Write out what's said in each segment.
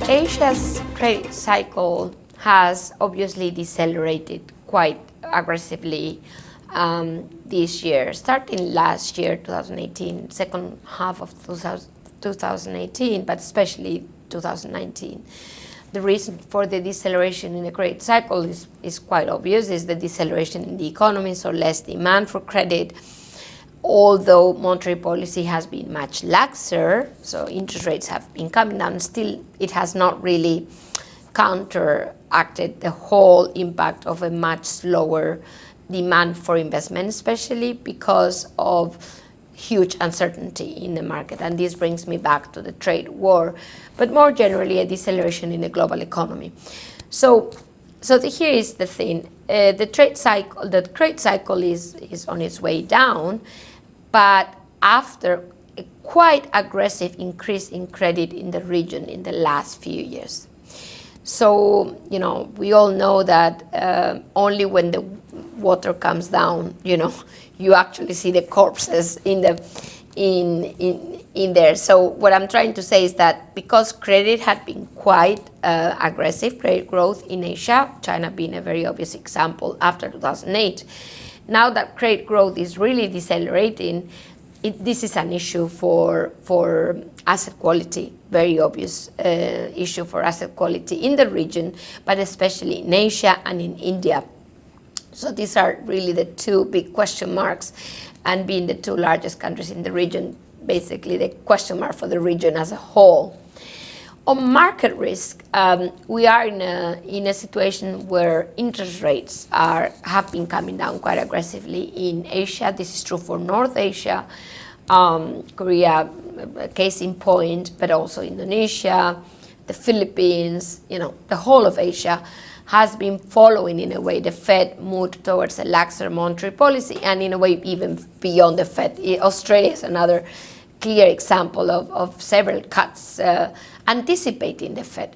Asia's credit cycle has obviously decelerated quite aggressively this year, starting last year, 2018, second half of 2018, but especially 2019. The reason for the deceleration in the credit cycle is quite obvious, is the deceleration in the economy, so less demand for credit. Although monetary policy has been much laxer, so interest rates have been coming down, still it has not really counteracted the whole impact of a much slower demand for investment, especially because of huge uncertainty in the market. And this brings me back to the trade war, but more generally a deceleration in the global economy. So here is the thing. The credit cycle is on its way down, but after a quite aggressive increase in credit in the region in the last few years. So, we all know that only when the water comes down, you actually see the corpses in there. So what I'm trying to say is that because credit had been quite aggressive, credit growth in Asia, China being a very obvious example after 2008, now that credit growth is really decelerating, this is an issue for asset quality, very obvious issue for asset quality in the region, but especially in Asia and in India. So these are really the two big question marks, and being the two largest countries in the region, basically the question mark for the region as a whole. On market risk, we are in a situation where interest rates have been coming down quite aggressively in Asia. This is true for North Asia, Korea, case in point, but also Indonesia, the Philippines, the whole of Asia has been following, in a way, the Fed moved towards a laxer monetary policy, and in a way even beyond the Fed. Australia is another clear example of several cuts anticipating the Fed.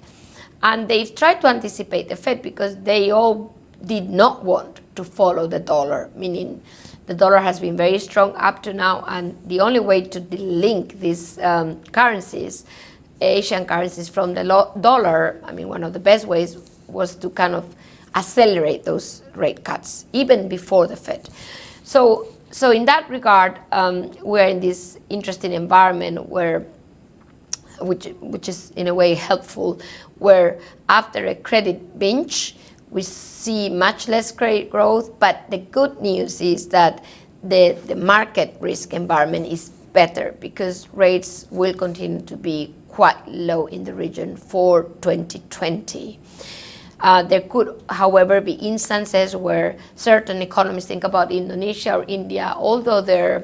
And they've tried to anticipate the Fed because they all did not want to follow the dollar, meaning the dollar has been very strong up to now, and the only way to delink these currencies, Asian currencies, from the dollar, one of the best ways was to kind of accelerate those rate cuts, even before the Fed. So in that regard, we're in this interesting environment which is in a way helpful, where after a credit binge, we see much less credit growth, but the good news is that the market risk environment is better because rates will continue to be quite low in the region for 2020. There could, however, be instances where certain economists think about Indonesia or India, although their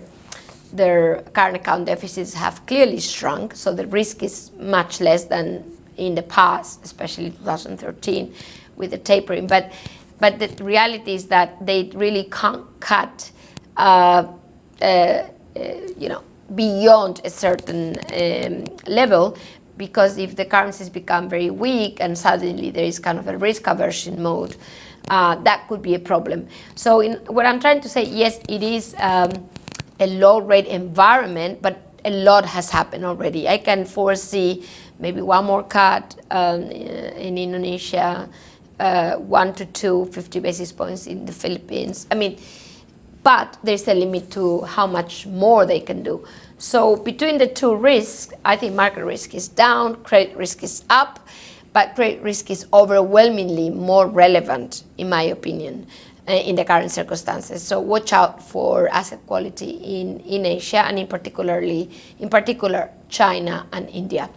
current account deficits have clearly shrunk, so the risk is much less than in the past, especially 2013 with the tapering. But the reality is that they really can't cut beyond a certain level, because if the currencies become very weak and suddenly there is kind of a risk aversion mode, that could be a problem. So what I'm trying to say, yes, it is a low rate environment, but a lot has happened already. I can foresee maybe one more cut in Indonesia, 1 to 2 50 basis points in the Philippines. But there's a limit to how much more they can do. So between the two risks, I think market risk is down, credit risk is up, but credit risk is overwhelmingly more relevant, in my opinion, in the current circumstances. So watch out for asset quality in Asia, and in particular China and India.